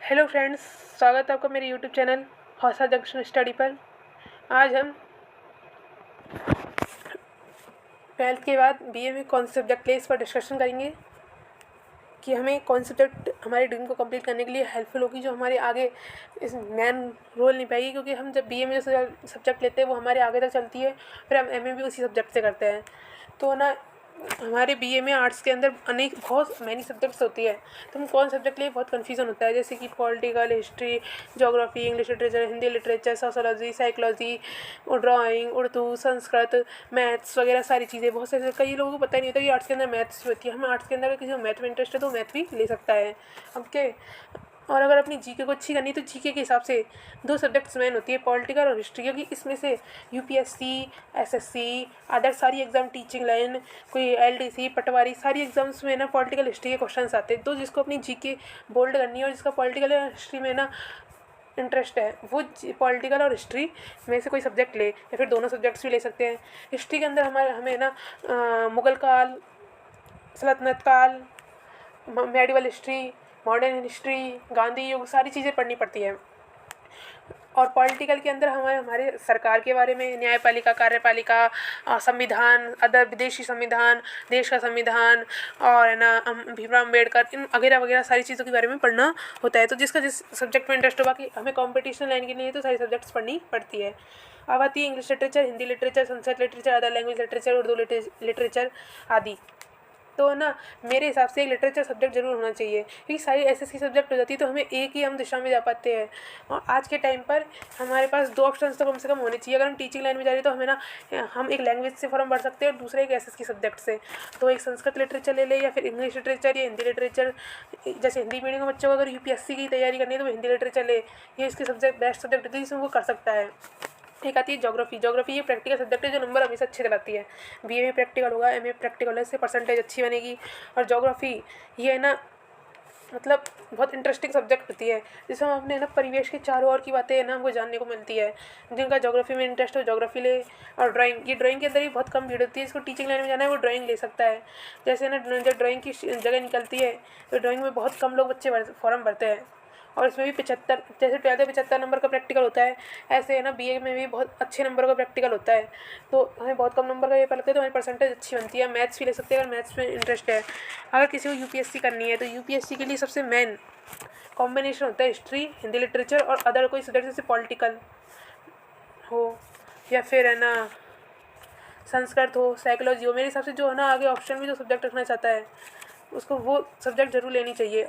Hello friends, स्वागत है आपका मेरे यूट्यूब चैनल हौसला जंक्शन स्टडी पर। आज हम 12th के बाद बीए में कौन से सब्जेक्ट ले इस पर डिस्कशन करेंगे कि हमें कौन से सब्जेक्ट हमारे ड्रीम को कंप्लीट करने के लिए हेल्पफुल होगी, जो हमारे आगे इस मैन रोल नहीं पाएगी। क्योंकि हम जब बीए में जो सब्जेक्ट लेते हैं वो हमारे आगे तक चलती है, फिर हम एमए भी उसी सब्जेक्ट से करते हैं। तो ना हमारे बीए में आर्ट्स के अंदर बहुत मैनी सब्जेक्ट्स होती है, तो हम कौन सब्जेक्ट लिए बहुत कन्फ्यूज़न होता है। जैसे कि political, history, geography, English literature, Hindi literature, sociology, psychology, drawing, Urdu, Sanskrit, maths वगैरह सारी चीज़ें। बहुत सारे कई लोगों को पता ही नहीं होता कि आर्ट्स के अंदर मैथ्स भी होती है। हम आर्ट्स के अंदर किसी को मैथ में इंटरेस्ट है तो मैथ भी ले सकता है। ओके। और अगर अपनी जीके को अच्छी करनी है तो जीके के हिसाब से 2 सब्जेक्ट्स मेन होती है, पॉलिटिकल और हिस्ट्री। क्योंकि इसमें से यूपीएससी, एसएससी, अदर सारी एग्ज़ाम, टीचिंग लाइन, कोई एलडीसी, पटवारी, सारी एग्ज़ाम्स में ना पॉलिटिकल हिस्ट्री के क्वेश्चंस आते हैं। तो जिसको अपनी जीके बोल्ड करनी है और जिसका पॉलिटिकल हिस्ट्री में ना इंटरेस्ट है, वो पॉलिटिकल और हिस्ट्री में से कोई सब्जेक्ट ले, या फिर दोनों सब्जेक्ट्स भी ले सकते हैं। हिस्ट्री के अंदर हमें ना मुग़ल काल, सल्तनत काल, medieval history, modern history, Gandhi युग, सारी चीज़ें पढ़नी पड़ती है। और पॉलिटिकल के अंदर हमारे सरकार के बारे में, न्यायपालिका, कार्यपालिका, संविधान, अदर विदेशी संविधान, देश का संविधान, और है ना भीमराव अम्बेडकर, इन वगैरह वगैरह सारी चीज़ों के बारे में पढ़ना होता है। तो जिसका जिस सब्जेक्ट में इंटरेस्ट होगा, कि हमें कॉम्पिटिशन लाइन के लिए तो सारी सब्जेक्ट्स पढ़नी पड़ती है। अब आती है English literature, Hindi literature, Sanskrit literature, other language literature, Urdu literature आदि। तो ना मेरे हिसाब से एक लिटरेचर सब्जेक्ट जरूर होना चाहिए, क्योंकि सारी एसएससी सब्जेक्ट हो जाती है तो हमें एक ही हम दिशा में जा पाते हैं। और आज के टाइम पर हमारे पास 2 ऑप्शंस तो कम से कम होने चाहिए। अगर हम टीचिंग लाइन में जा रहे हैं तो हमें ना हम एक लैंग्वेज से फॉर्म भर सकते हैं और दूसरा एक एसएससी सब्जेक्ट से। तो एक संस्कृत लिटरेचर ले या फिर इंग्लिश लिटरेचर या हिंदी लिटरेचर। जैसे हिंदी मीडियम के बच्चों को अगर यूपीएससी की तैयारी करनी है तो वो हिंदी लिटरेचर ले, ये इसकी सब्जेक्ट बेस्ट सब्जेक्ट होती है जिसमें वो कर सकता है। एक आती है ज्योग्राफी। ये प्रैक्टिकल सब्जेक्ट है जो नंबर हमेशा अच्छे दिलाती है। बीए में प्रैक्टिकल होगा, एमए प्रैक्टिकल है, इससे परसेंटेज अच्छी बनेगी। और ज्योग्राफी ये है ना मतलब बहुत इंटरेस्टिंग सब्जेक्ट होती है, जिसमें हम अपने ना परिवेश के चारों ओर की बातें है ना हमको जानने को मिलती है। जिनका ज्योग्राफी में इंटरेस्ट हो ज्योग्राफी ले। और ड्राइंग के अंदर भी बहुत कम भीड़ होती है, जिसको टीचिंग लाइन में जाना है वो ड्राइंग ले सकता है। जैसे ना जब ड्राइंग की जगह निकलती है तो ड्राइंग में बहुत कम लोग बच्चे फॉर्म भरते हैं, और इसमें भी 75, जैसे 12th में 75 नंबर का प्रैक्टिकल होता है, ऐसे है ना बीए में भी बहुत अच्छे नंबर का प्रैक्टिकल होता है। तो हमें बहुत कम नंबर का पेपर लगता है तो हमारी परसेंटेज अच्छी बनती है। मैथ्स भी ले सकते हैं अगर मैथ्स में इंटरेस्ट है। अगर किसी को यूपीएससी करनी है तो यूपीएससी के लिए सबसे मेन कॉम्बिनेशन होता है हिस्ट्री, हिंदी लिटरेचर और अदर कोई सब्जेक्ट, जैसे पॉलिटिकल हो या फिर है ना संस्कृत हो, साइकोलॉजी हो। मेरे हिसाब से जो है ना आगे ऑप्शन में जो सब्जेक्ट रखना चाहता है उसको वो सब्जेक्ट जरूर लेनी चाहिए।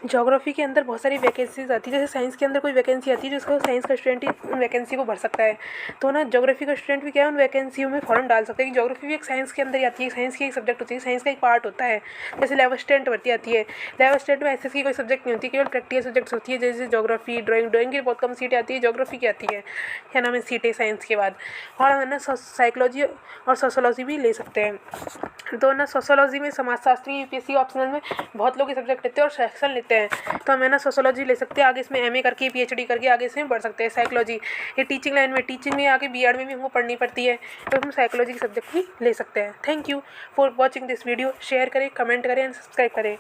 ज्योग्राफी के अंदर बहुत सारी वैकेंसीज आती है। जैसे साइंस के अंदर कोई वैकेंसी आती है जिसको साइंस का स्टूडेंट ही उन वैकेंसी को भर सकता है। तो ना ज्योग्राफी का स्टूडेंट भी क्या है उन वैकेंसियों में फॉर्म डाल सकते हैं। ज्योग्राफी भी एक साइंस के अंदर ही आती है, साइंस की एक सब्जेक्ट होती है, साइंस का एक पार्ट होता है। जैसे 11th स्टैंड भर्ती आती है, 11th स्टैंड में एसएस की कोई सब्जेक्ट नहीं होती, केवल प्रैक्टिकल सब्जेक्ट्स होती है। जैसे ज्योग्राफी, ड्राइंग की बहुत कम सीटें आती है, ज्योग्राफी की आती है, क्या नाम है, सीटें साइंस के बाद। और है ना साइकोलॉजी और सोशोलॉजी भी ले सकते हैं। तो ना सोशोलॉजी में समाजशास्त्री यूपीएससी ऑप्शनल में बहुत लोग ये सब्जेक्ट लेते हैं और सेक्शन लेते हैं, तो हमें ना सोशोलॉजी ले सकते हैं। आगे इसमें एमए करके पीएचडी करके आगे इसमें बढ़ सकते हैं। साइकोलॉजी ये टीचिंग लाइन में, टीचिंग में आगे बीएड में भी हमको पढ़नी पड़ती है, तो हम साइकोलॉजी की सब्जेक्ट भी ले सकते हैं। Thank you for watching this video. Share करें, कमेंट करें एंड सब्सक्राइब करें।